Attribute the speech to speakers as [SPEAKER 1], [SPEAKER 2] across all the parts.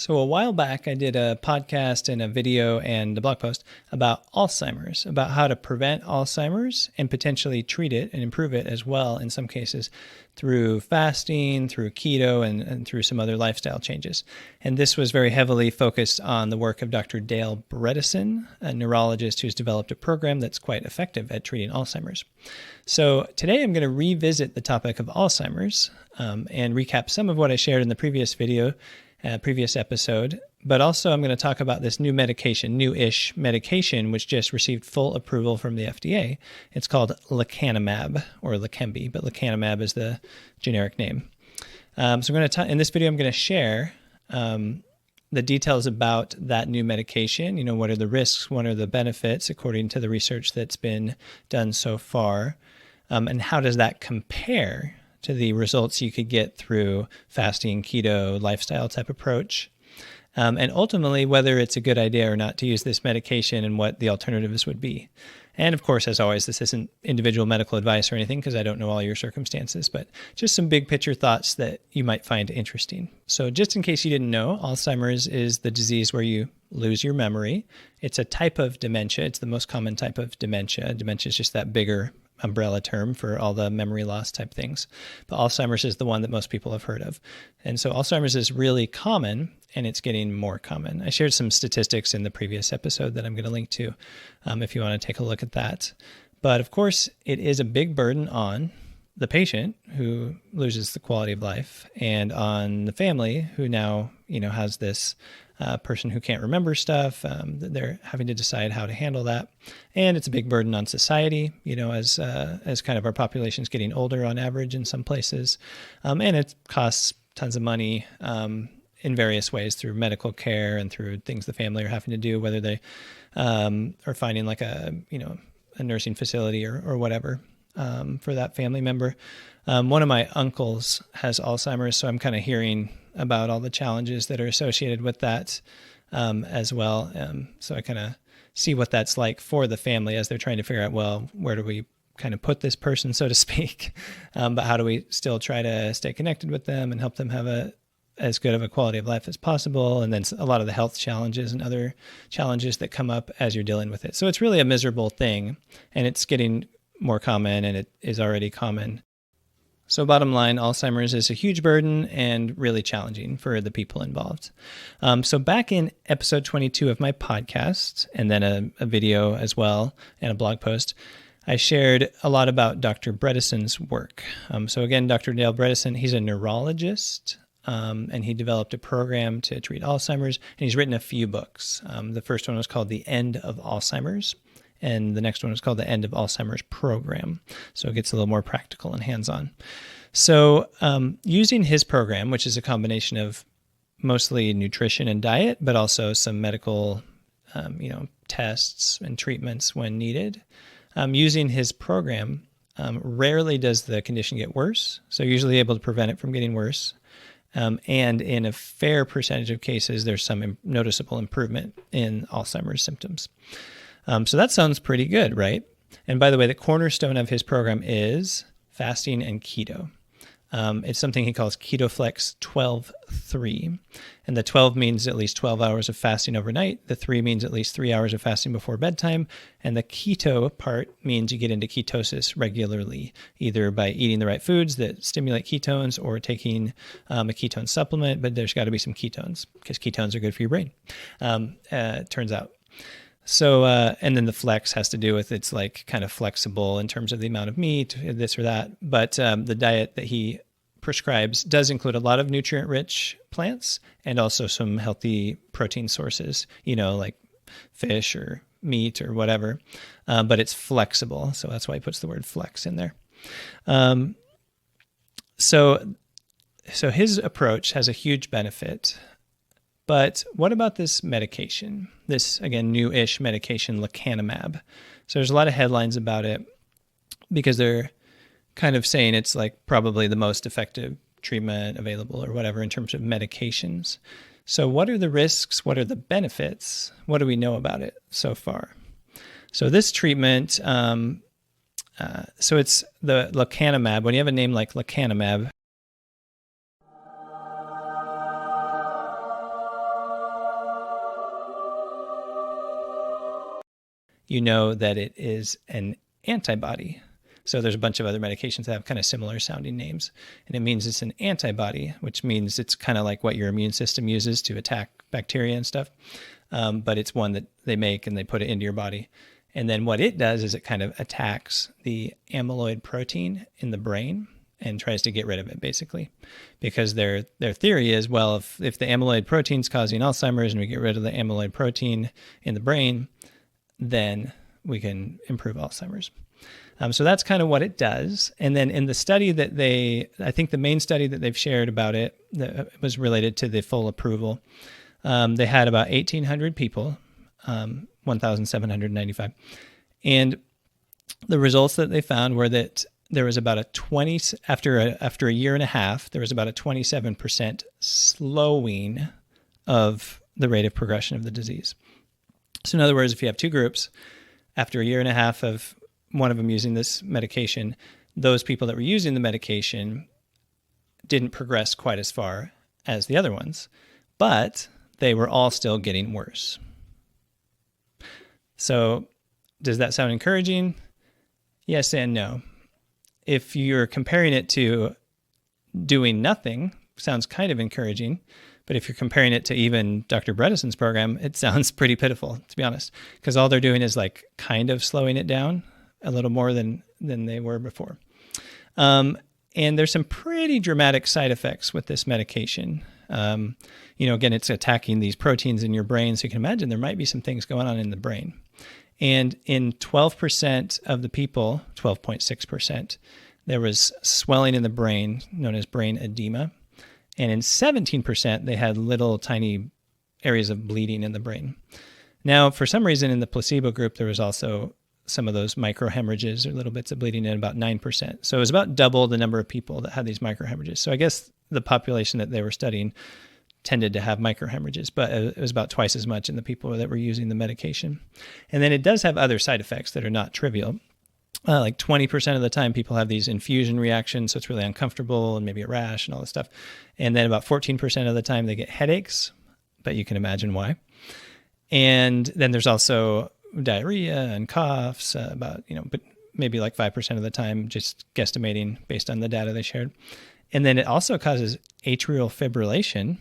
[SPEAKER 1] So a while back, I did a podcast and a video and a blog post about Alzheimer's, about how to prevent Alzheimer's and potentially treat it and improve it as well in some cases through fasting, through keto, and through some other lifestyle changes. And this was very heavily focused on the work of Dr. Dale Bredesen, a neurologist who's developed a program that's quite effective at treating Alzheimer's. So today I'm going to revisit the topic of Alzheimer's and recap some of what I shared in the previous video, previous episode, but also I'm going to talk about this new medication, new-ish medication, which just received full approval from the FDA. It's called Lecanemab, or Leqembi, but Lecanemab is the generic name. So I'm going to in this video, I'm going to share the details about that new medication. You know, what are the risks, what are the benefits according to the research that's been done so far, and how does that compare to the results you could get through fasting, keto, lifestyle type approach, and ultimately whether it's a good idea or not to use this medication and what the alternatives would be. And of course, as always, this isn't individual medical advice or anything because I don't know all your circumstances, but just some big picture thoughts that you might find interesting. So just in case you didn't know, Alzheimer's is the disease where you lose your memory. It's a type of dementia. It's the most common type of dementia. Dementia is just that bigger umbrella term for all the memory loss type things. But Alzheimer's is the one that most people have heard of. And so Alzheimer's is really common, and it's getting more common. I shared some statistics in the previous episode that I'm going to link to if you want to take a look at that. But of course, it is a big burden on the patient who loses the quality of life and on the family who now, has this person who can't remember stuff. They're having to decide how to handle that. And it's a big burden on society, as kind of our population's getting older on average in some places. And it costs tons of money in various ways through medical care and through things the family are having to do, whether they are finding like a nursing facility or whatever for that family member. One of my uncles has Alzheimer's, so I'm kind of hearing about all the challenges that are associated with that as well. So I kind of see what that's like for the family as they're trying to figure out, well, where do we kind of put this person, so to speak? But how do we still try to stay connected with them and help them have as good of a quality of life as possible? And then a lot of the health challenges and other challenges that come up as you're dealing with it. So it's really a miserable thing, and it's getting more common, and it is already common. So bottom line, Alzheimer's is a huge burden and really challenging for the people involved. So back in episode 22 of my podcast, and then a video as well, and a blog post, I shared a lot about Dr. Bredesen's work. So again, Dr. Dale Bredesen, he's a neurologist, and he developed a program to treat Alzheimer's, and he's written a few books. The first one was called The End of Alzheimer's, and the next one is called the End of Alzheimer's Program. So it gets a little more practical and hands-on. So using his program, which is a combination of mostly nutrition and diet, but also some medical, tests and treatments when needed, using his program, rarely does the condition get worse. So usually able to prevent it from getting worse. And in a fair percentage of cases, there's some noticeable improvement in Alzheimer's symptoms. So that sounds pretty good, right? And by the way, the cornerstone of his program is fasting and keto. It's something he calls KetoFlex 12-3. And the 12 means at least 12 hours of fasting overnight. The 3 means at least 3 hours of fasting before bedtime. And the keto part means you get into ketosis regularly, either by eating the right foods that stimulate ketones or taking a ketone supplement. But there's got to be some ketones because ketones are good for your brain, turns out. So, and then the flex has to do with it's like kind of flexible in terms of the amount of meat, this or that. But the diet that he prescribes does include a lot of nutrient-rich plants and also some healthy protein sources, like fish or meat or whatever. But it's flexible. So that's why he puts the word flex in there. So his approach has a huge benefit. But what about this medication? This, again, new-ish medication, Lecanemab. So there's a lot of headlines about it because they're kind of saying it's like probably the most effective treatment available or whatever in terms of medications. So what are the risks? What are the benefits? What do we know about it so far? So this treatment, so it's the Lecanemab. When you have a name like Lecanemab, you know that it is an antibody. So there's a bunch of other medications that have kind of similar sounding names. And it means it's an antibody, which means it's kind of like what your immune system uses to attack bacteria and stuff. But it's one that they make and they put it into your body. And then what it does is it kind of attacks the amyloid protein in the brain and tries to get rid of it, basically. Because their theory is, well, if the amyloid protein's causing Alzheimer's and we get rid of the amyloid protein in the brain, then we can improve Alzheimer's. So that's kind of what it does. And then in the study that I think the main study that they've shared about it that was related to the full approval, they had about 1,800 people, 1,795. And the results that they found were that there was about after a year and a half, there was about a 27% slowing of the rate of progression of the disease. So in other words, if you have two groups, after a year and a half of one of them using this medication, those people that were using the medication didn't progress quite as far as the other ones, but they were all still getting worse. So does that sound encouraging? Yes and no. If you're comparing it to doing nothing, sounds kind of encouraging. But if you're comparing it to even Dr. Bredesen's program, it sounds pretty pitiful, to be honest, because all they're doing is like kind of slowing it down a little more than they were before. And there's some pretty dramatic side effects with this medication. Again, it's attacking these proteins in your brain. So you can imagine there might be some things going on in the brain. And in 12% of the people, 12.6%, there was swelling in the brain known as brain edema. And in 17%, they had little tiny areas of bleeding in the brain. Now, for some reason in the placebo group, there was also some of those microhemorrhages or little bits of bleeding in about 9%. So it was about double the number of people that had these microhemorrhages. So I guess the population that they were studying tended to have microhemorrhages, but it was about twice as much in the people that were using the medication. And then it does have other side effects that are not trivial. Like 20% of the time people have these infusion reactions, so it's really uncomfortable and maybe a rash and all this stuff. And then about 14% of the time they get headaches, but you can imagine why. And then there's also diarrhea and coughs, but maybe like 5% of the time, just guesstimating based on the data they shared. And then it also causes atrial fibrillation,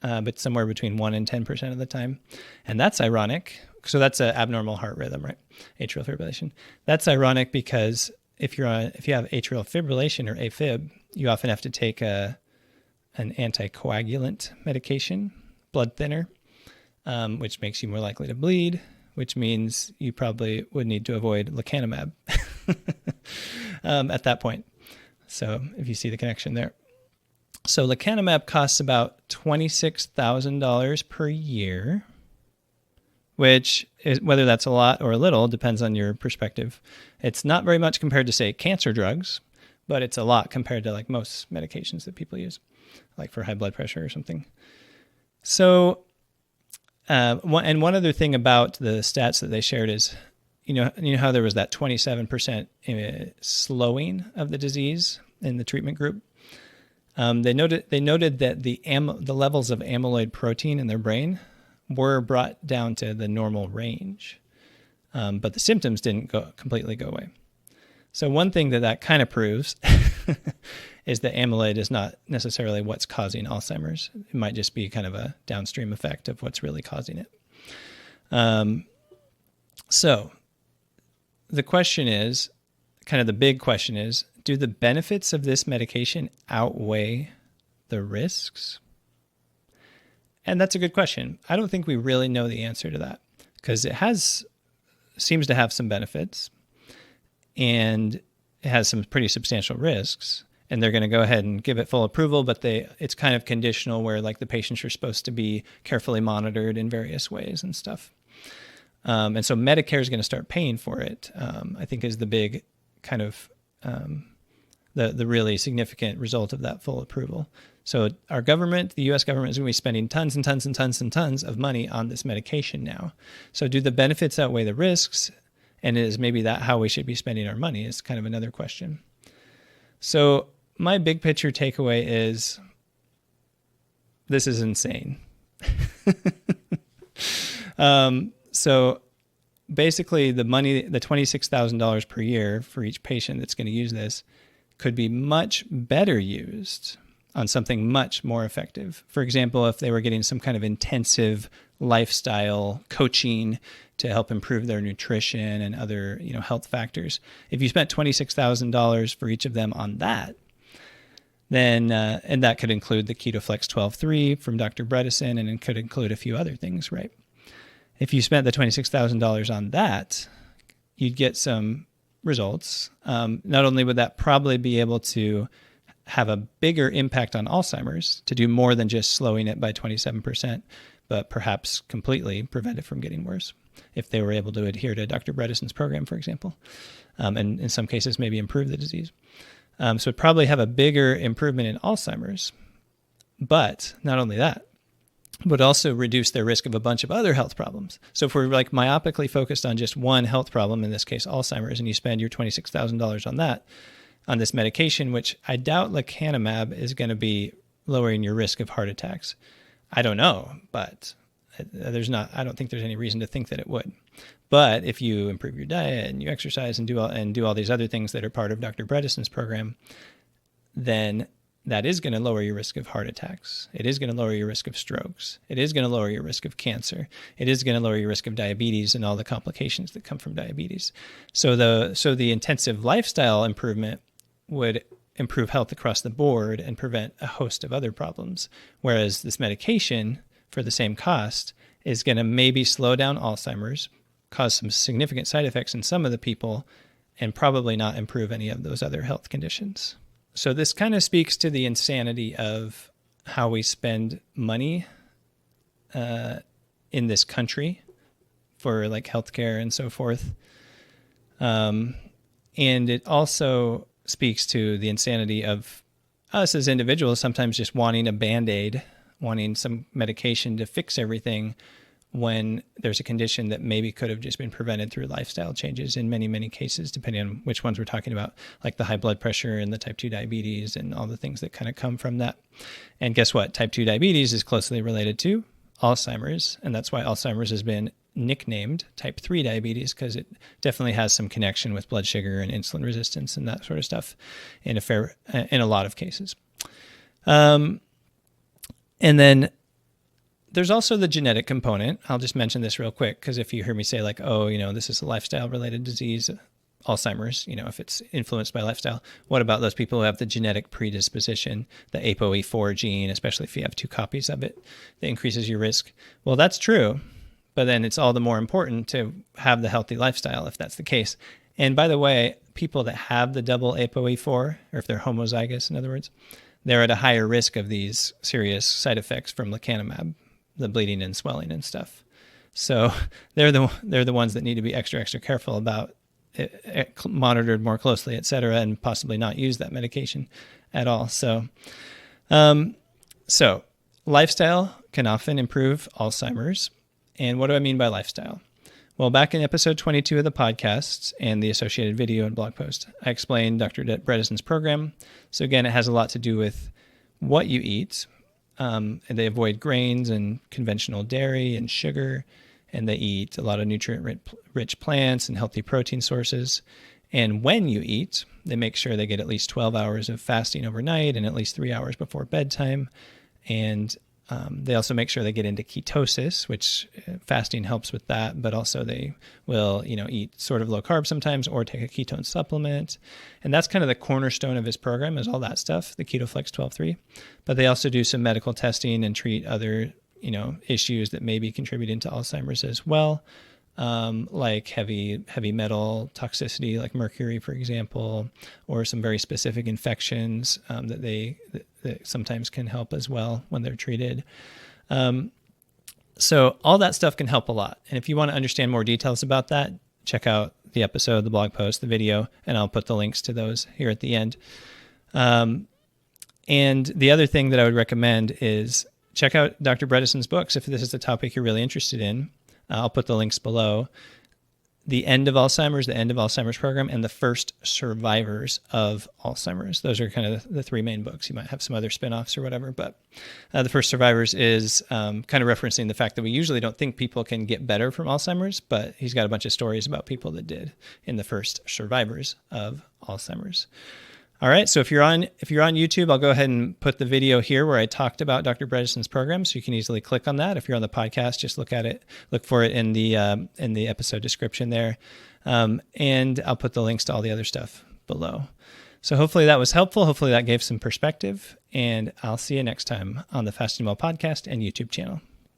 [SPEAKER 1] but somewhere between 1 and 10% of the time. And that's ironic. So that's an abnormal heart rhythm, right? Atrial fibrillation. That's ironic because if you have atrial fibrillation or AFib, you often have to take an anticoagulant medication, blood thinner, which makes you more likely to bleed, which means you probably would need to avoid Lecanemab at that point. So if you see the connection there. So Lecanemab costs about $26,000 per year, which is, whether that's a lot or a little, depends on your perspective. It's not very much compared to, say, cancer drugs, but it's a lot compared to like most medications that people use, like for high blood pressure or something. So, one other thing about the stats that they shared is, you know how there was that 27% slowing of the disease in the treatment group. They noted that the levels of amyloid protein in their brain were brought down to the normal range, but the symptoms didn't completely go away. So one thing that kind of proves is that amyloid is not necessarily what's causing Alzheimer's. It might just be kind of a downstream effect of what's really causing it. So the question is, kind of the big question is, do the benefits of this medication outweigh the risks? And that's a good question. I don't think we really know the answer to that because it seems to have some benefits and it has some pretty substantial risks. And they're going to go ahead and give it full approval, but it's kind of conditional where like the patients are supposed to be carefully monitored in various ways and stuff. And so Medicare is going to start paying for it, I think is the big kind of the really significant result of that full approval. So our government, the U.S. government, is going to be spending tons and tons and tons and tons of money on this medication now. So do the benefits outweigh the risks? And is maybe that how we should be spending our money is kind of another question. So my big picture takeaway is this is insane. So basically the money, the $26,000 per year for each patient that's going to use this, could be much better used on something much more effective. For example, if they were getting some kind of intensive lifestyle coaching to help improve their nutrition and other, health factors. If you spent $26,000 for each of them on that, then, and that could include the KetoFlex 12.3 from Dr. Bredesen, and it could include a few other things, right? If you spent the $26,000 on that, you'd get some results. Not only would that probably be able to have a bigger impact on Alzheimer's, to do more than just slowing it by 27%, but perhaps completely prevent it from getting worse, if they were able to adhere to Dr. Bredesen's program, for example, and in some cases maybe improve the disease. So it'd probably have a bigger improvement in Alzheimer's, but not only that, would also reduce their risk of a bunch of other health problems. So if we're like myopically focused on just one health problem, in this case Alzheimer's, and you spend your $26,000 on that, on this medication, which I doubt Lecanemab is going to be lowering your risk of heart attacks. I don't know, but I don't think there's any reason to think that it would. But if you improve your diet and you exercise and do all these other things that are part of Dr. Bredesen's program, then that is going to lower your risk of heart attacks. It is going to lower your risk of strokes. It is going to lower your risk of cancer. It is going to lower your risk of diabetes and all the complications that come from diabetes. So the intensive lifestyle improvement would improve health across the board and prevent a host of other problems. Whereas this medication, for the same cost, is going to maybe slow down Alzheimer's, cause some significant side effects in some of the people, and probably not improve any of those other health conditions. So this kind of speaks to the insanity of how we spend money in this country for like healthcare and so forth. And it also speaks to the insanity of us as individuals sometimes just wanting a Band-Aid, wanting some medication to fix everything, when there's a condition that maybe could have just been prevented through lifestyle changes in many, many cases, depending on which ones we're talking about, like the high blood pressure and the type 2 diabetes and all the things that kind of come from that. And guess what? Type 2 diabetes is closely related to Alzheimer's, and that's why Alzheimer's has been nicknamed type 3 diabetes, because it definitely has some connection with blood sugar and insulin resistance and that sort of stuff in a lot of cases. And then there's also the genetic component. I'll just mention this real quick, because if you hear me say like, oh, this is a lifestyle-related disease, Alzheimer's, if it's influenced by lifestyle, what about those people who have the genetic predisposition, the ApoE4 gene, especially if you have 2 copies of it, that increases your risk? Well, that's true, but then it's all the more important to have the healthy lifestyle if that's the case. And by the way, people that have the double ApoE4, or if they're homozygous, in other words, they're at a higher risk of these serious side effects from Lecanemab, the bleeding and swelling and stuff. So they're the ones that need to be extra careful about it, monitored more closely, et cetera, and possibly not use that medication at all. So lifestyle can often improve Alzheimer's. And what do I mean by lifestyle? Well, back in episode 22 of the podcast and the associated video and blog post, I explained Dr. Bredesen's program. So again, it has a lot to do with what you eat. And they avoid grains and conventional dairy and sugar, and they eat a lot of nutrient-rich plants and healthy protein sources. And when you eat, they make sure they get at least 12 hours of fasting overnight and at least 3 hours before bedtime. And they also make sure they get into ketosis, which fasting helps with that, but also they will, eat sort of low carb sometimes or take a ketone supplement. And that's kind of the cornerstone of his program, is all that stuff, the KetoFlex 12.3. But they also do some medical testing and treat other, issues that may be contributing to Alzheimer's as well, like heavy metal toxicity, like mercury, for example, or some very specific infections that sometimes can help as well when they're treated. So all that stuff can help a lot. And if you want to understand more details about that, check out the episode, the blog post, the video, and I'll put the links to those here at the end. And the other thing that I would recommend is check out Dr. Bredesen's books if this is a topic you're really interested in. I'll put the links below. the End of Alzheimer's program, and the First Survivors of Alzheimer's. Those are kind of the three main books. You might have some other spinoffs or whatever, but the First Survivors is kind of referencing the fact that we usually don't think people can get better from Alzheimer's, but he's got a bunch of stories about people that did in the First Survivors of Alzheimer's. All right, so if you're on YouTube, I'll go ahead and put the video here where I talked about Dr. Bredesen's program, so you can easily click on that. If you're on the podcast, just look for it in the episode description there, and I'll put the links to all the other stuff below. So hopefully that was helpful. Hopefully that gave some perspective, and I'll see you next time on the FastingWell Podcast and YouTube channel.